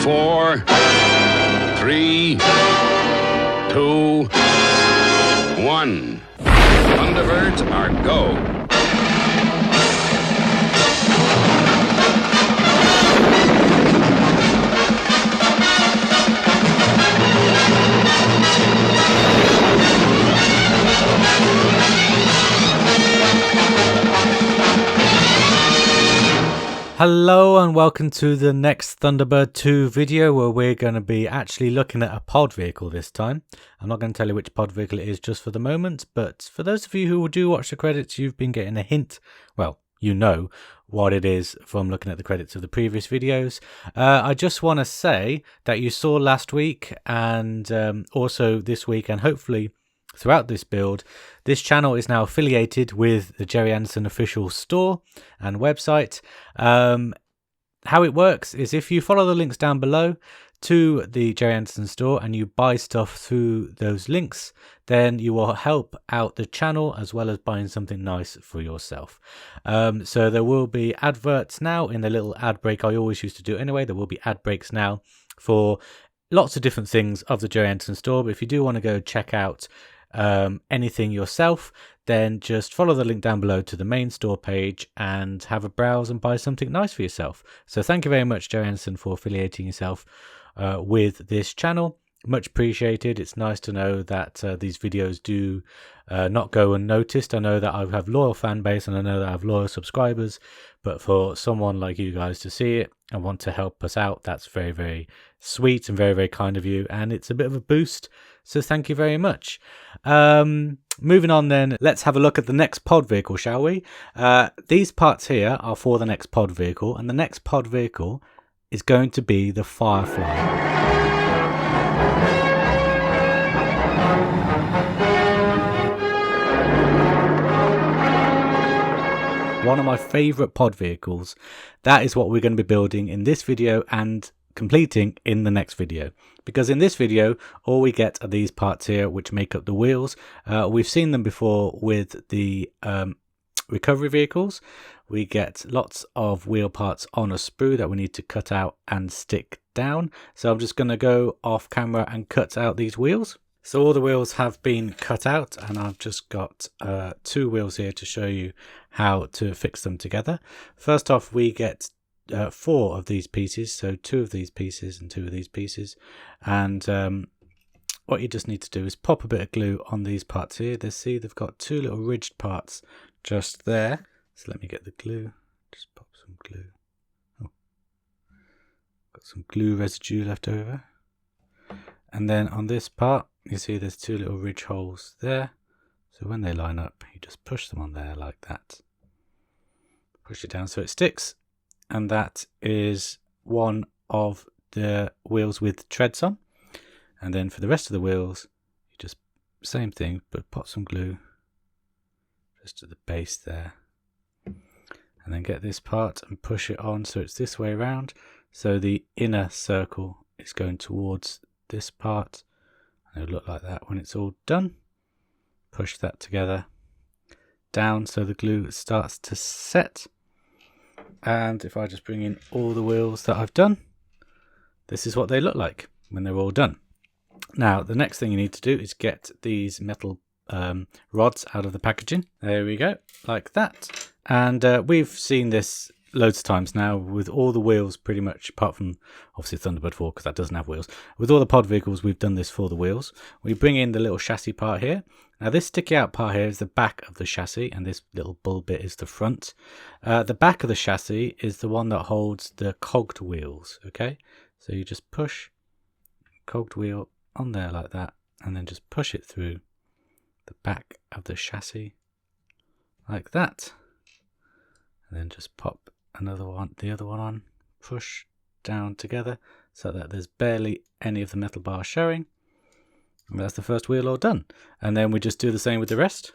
4, 3, 2, 1. Thunderbirds are go. Hello and welcome to the next Thunderbird 2 video where we're going to be actually looking at a pod vehicle this time. I'm not going to tell you which pod vehicle it is just for the moment, but for those of you who do watch the credits, you've been getting a hint. Well, you know what it is from looking at the credits of the previous videos. I just want to say that you saw last week and also this week, and hopefully throughout this build, this channel is now affiliated with the Jerry Anderson official store and website. How it works is if you follow the links down below to the Jerry Anderson store and you buy stuff through those links, then you will help out the channel as well as buying something nice for yourself. So there will be adverts now in the little ad break I always used to do anyway. There will be ad breaks now for lots of different things of the Jerry Anderson store, but if you do want to go check out anything yourself, then just follow the link down below to the main store page and have a browse and buy something nice for yourself. So thank you very much, Jerry Anderson, for affiliating yourself with this channel. Much appreciated. It's nice to know that these videos do not go unnoticed. I know that I have loyal fan base and I know that I have loyal subscribers, but for someone like you guys to see it and want to help us out, that's very, very sweet and very, very kind of you, and it's a bit of a boost, so thank you very much. Moving on then, let's have a look at the next pod vehicle, shall we? These parts here are for the next pod vehicle, and the next pod vehicle is going to be the FireFloor. One of my favourite pod vehicles. That is what we're going to be building in this video and completing in the next video, because in this video all we get are these parts here which make up the wheels. We've seen them before with the recovery vehicles. We get lots of wheel parts on a sprue that we need to cut out and stick down, so I'm just going to go off camera and cut out these wheels. So all the wheels have been cut out and I've just got 2 wheels here to show you how to fix them together. First off, we get 4 of these pieces, so 2 of these pieces and 2 of these pieces, and what you just need to do is pop a bit of glue on these parts here. See, they've got 2 little ridged parts just there, so let me get the glue, just pop some glue. Oh, got some glue residue left over, and then on this part you see there's 2 little ridge holes there, so when they line up you just push them on there like that, push it down so it sticks. And that is one of the wheels with treads on. And then for the rest of the wheels, you just same thing, but pop some glue just to the base there. And then get this part and push it on so it's this way around. So the inner circle is going towards this part. And it'll look like that when it's all done. Push that together down so the glue starts to set. And if I just bring in all the wheels that I've done, this is what they look like when they're all done. Now, the next thing you need to do is get these metal rods out of the packaging. There we go, like that. And we've seen this loads of times now with all the wheels pretty much, apart from obviously Thunderbird 4 because that doesn't have wheels. With all the pod vehicles, we've done this for the wheels. We bring in the little chassis part here. Now this sticky out part here is the back of the chassis and this little bull bit is the front. The back of the chassis is the one that holds the cogged wheels, okay? So you just push cogged wheel on there like that and then just push it through the back of the chassis like that. And then just pop another one, the other one on, push down together so that there's barely any of the metal bar showing. And that's the first wheel all done. And then we just do the same with the rest.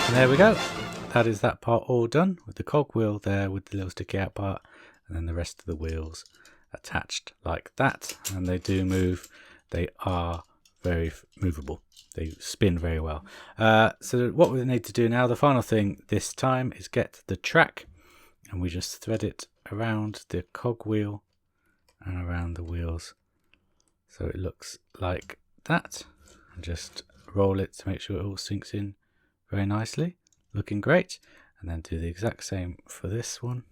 And there we go. That is that part all done with the cog wheel there with the little sticky out part, and then the rest of the wheels attached like that. And they do move. They are very movable. They spin very well. So what we need to do now, the final thing this time, is get the track, and we just thread it around the cogwheel and around the wheels, so it looks like that, and just roll it to make sure it all sinks in very nicely, looking great. And then do the exact same for this one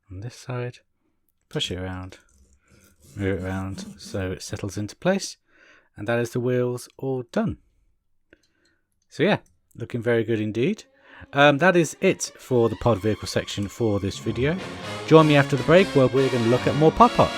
on this side. Push it around, move it around so it settles into place, and that is the wheels all done. So yeah, looking very good indeed. That is it for the pod vehicle section for this video. Join me after the break where we're going to look at more pod pots.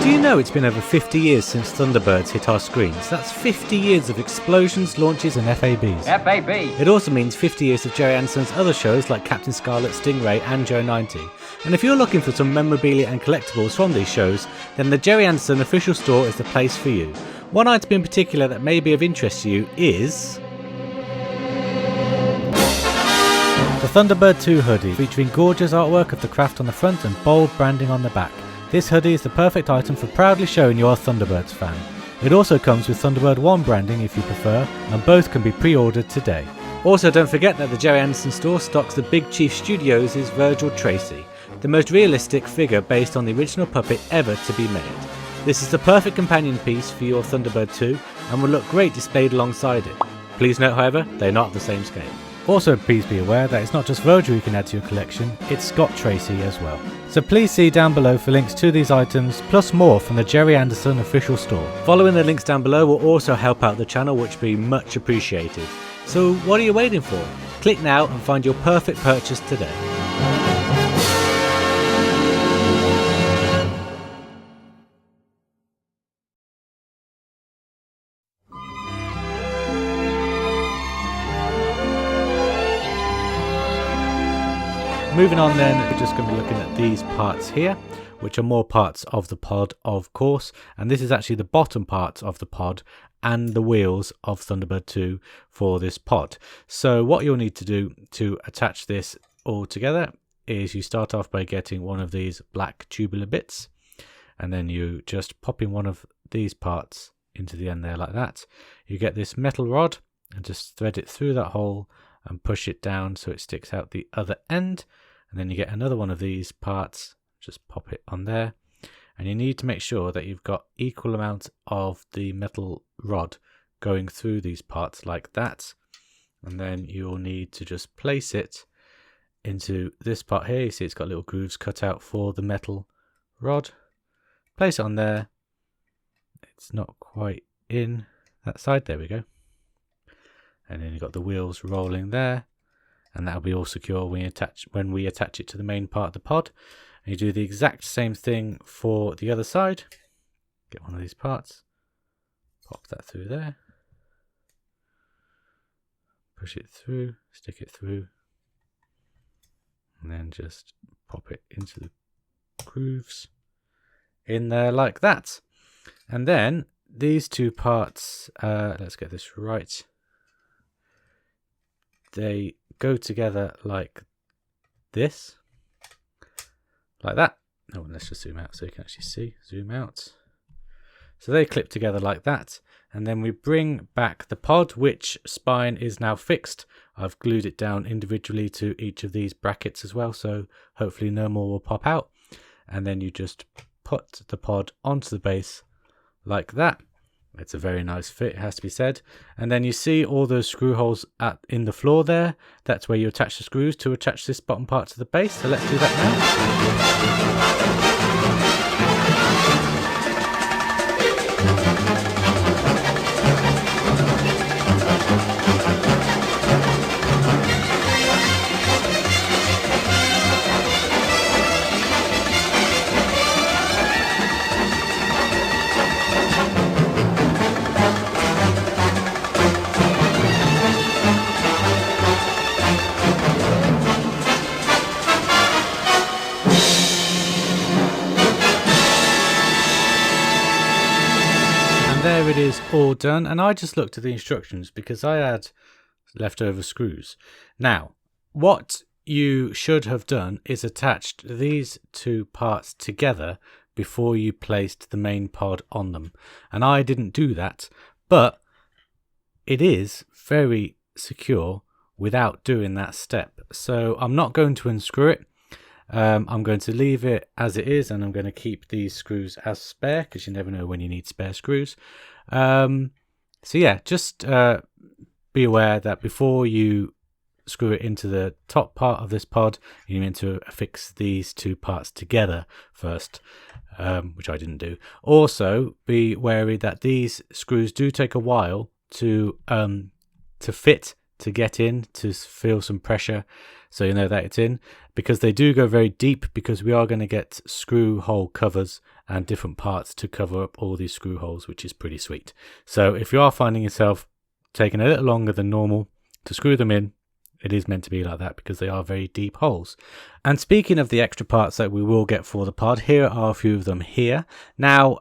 Do you know it's been over 50 years since Thunderbirds hit our screens? That's 50 years of explosions, launches and FABs. FAB! It also means 50 years of Jerry Anderson's other shows like Captain Scarlet, Stingray and Joe 90. And if you're looking for some memorabilia and collectibles from these shows, then the Jerry Anderson official store is the place for you. One item in particular that may be of interest to you is the Thunderbird 2 hoodie, featuring gorgeous artwork of the craft on the front and bold branding on the back. This hoodie is the perfect item for proudly showing you're a Thunderbirds fan. It also comes with Thunderbird 1 branding if you prefer, and both can be pre-ordered today. Also, don't forget that the Jerry Anderson store stocks the Big Chief Studios' Virgil Tracy, the most realistic figure based on the original puppet ever to be made. This is the perfect companion piece for your Thunderbird 2 and will look great displayed alongside it. Please note, however, they're not the same scale. Also, please be aware that it's not just Virgil you can add to your collection, it's Scott Tracy as well. So please see down below for links to these items, plus more from the Jerry Anderson official store. Following the links down below will also help out the channel, which will be much appreciated. So what are you waiting for? Click now and find your perfect purchase today. Moving on then, we're just going to be looking at these parts here, which are more parts of the pod, of course, and this is actually the bottom parts of the pod and the wheels of Thunderbird 2 for this pod. So what you'll need to do to attach this all together is you start off by getting one of these black tubular bits, and then you just pop in one of these parts into the end there like that. You get this metal rod and just thread it through that hole and push it down so it sticks out the other end. And then you get another one of these parts, just pop it on there, and you need to make sure that you've got equal amount of the metal rod going through these parts like that. And then you'll need to just place it into this part here. You see it's got little grooves cut out for the metal rod. Place it on there. It's not quite in that side, there we go. And then you've got the wheels rolling there, and that'll be all secure when we attach it to the main part of the pod. And you do the exact same thing for the other side. Get one of these parts, pop that through there, push it through, stick it through, and then just pop it into the grooves in there like that. And then these two parts, let's get this right, they go together like this, like that. Oh, let's just zoom out so you can actually see. Zoom out. So they clip together like that, and then we bring back the pod, which spine is now fixed. I've glued it down individually to each of these brackets as well, so hopefully no more will pop out. And then you just put the pod onto the base like that. It's a very nice fit, it has to be said. And then you see all those screw holes in the floor there. That's where you attach the screws to attach this bottom part to the base. So let's do that there it is, all done. And I just looked at the instructions because I had leftover screws. Now, what you should have done is attached these two parts together before you placed the main pod on them. And I didn't do that, but it is very secure without doing that step. So I'm not going to unscrew it. I'm going to leave it as it is, and I'm going to keep these screws as spare because you never know when you need spare screws. So yeah, just be aware that before you screw it into the top part of this pod, you need to affix these two parts together first, which I didn't do. Also, be wary that these screws do take a while to fit, to get in, to feel some pressure, so you know that it's in, because they do go very deep, because we are going to get screw hole covers and different parts to cover up all these screw holes, which is pretty sweet. So if you are finding yourself taking a little longer than normal to screw them in, it is meant to be like that because they are very deep holes. And speaking of the extra parts that we will get for the pod, here are a few of them here. Now,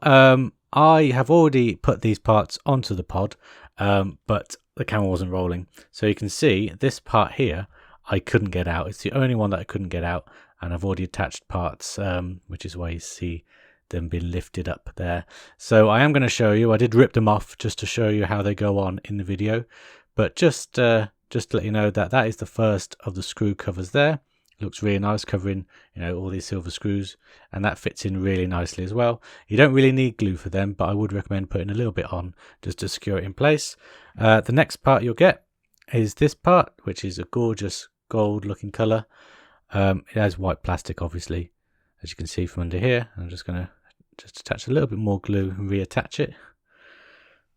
I have already put these parts onto the pod, but the camera wasn't rolling. So you can see this part here, I couldn't get out. It's the only one that I couldn't get out. And I've already attached parts, which is why you see them being lifted up there. So I am going to show you. I did rip them off just to show you how they go on in the video. But just to let you know that that is the first of the screw covers there. It looks really nice, covering, you know, all these silver screws, and that fits in really nicely as well. You don't really need glue for them, but I would recommend putting a little bit on just to secure it in place. The next part you'll get is this part, which is a gorgeous gold looking color. It has white plastic, obviously, as you can see from under here. I'm just going to attach a little bit more glue and reattach it.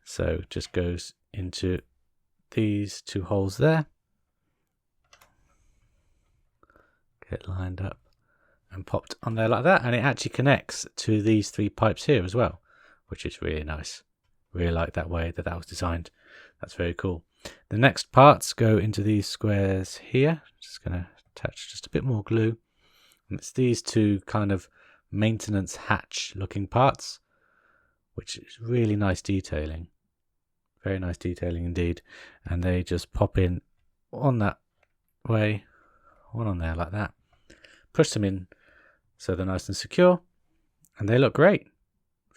So it just goes into these two holes there, get lined up and popped on there like that, and it actually connects to these three pipes here as well, which is really nice. Really like that way that was designed. That's very cool. The next parts go into these squares here. Just going to attach just a bit more glue, and it's these two kind of maintenance hatch looking parts, which is really nice detailing. Very nice detailing indeed, and they just pop in on that way, one on there like that. Push them in so they're nice and secure, and they look great.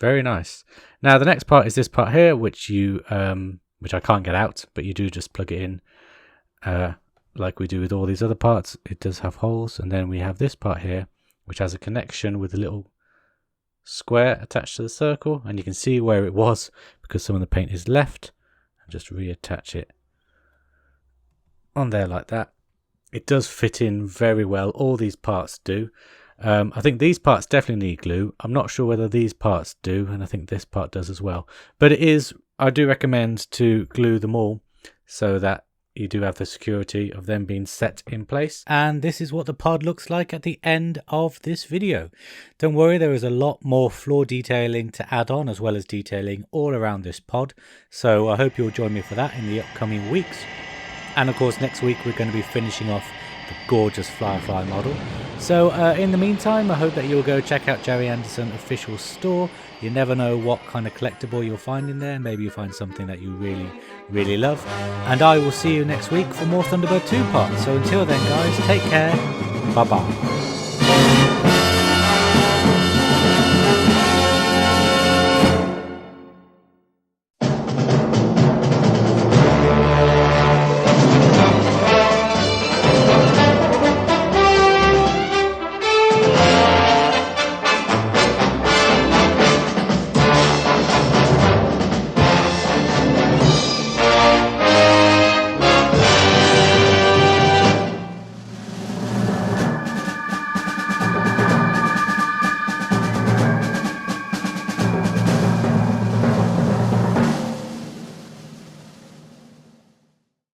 Very nice. Now the next part is this part here, which I can't get out, but you do just plug it in like we do with all these other parts. It does have holes, and then we have this part here, which has a connection with a little square attached to the circle, and you can see where it was because some of the paint is left. Just reattach it on there like that. It does fit in very well. All these parts do. I think these parts definitely need glue. I'm not sure whether these parts do, and I think this part does as well. But I do recommend to glue them all so that you do have the security of them being set in place. And this is what the pod looks like at the end of this video. Don't worry, there is a lot more floor detailing to add on, as well as detailing all around this pod. So I hope you'll join me for that in the upcoming weeks. And of course, next week we're going to be finishing off the gorgeous FireFloor model. So in the meantime, I hope that you'll go check out Jerry Anderson official store. You never know what kind of collectible you'll find in there. Maybe you'll find something that you really love. And I will see you next week for more Thunderbird 2 parts. So until then, guys, take care. Bye bye.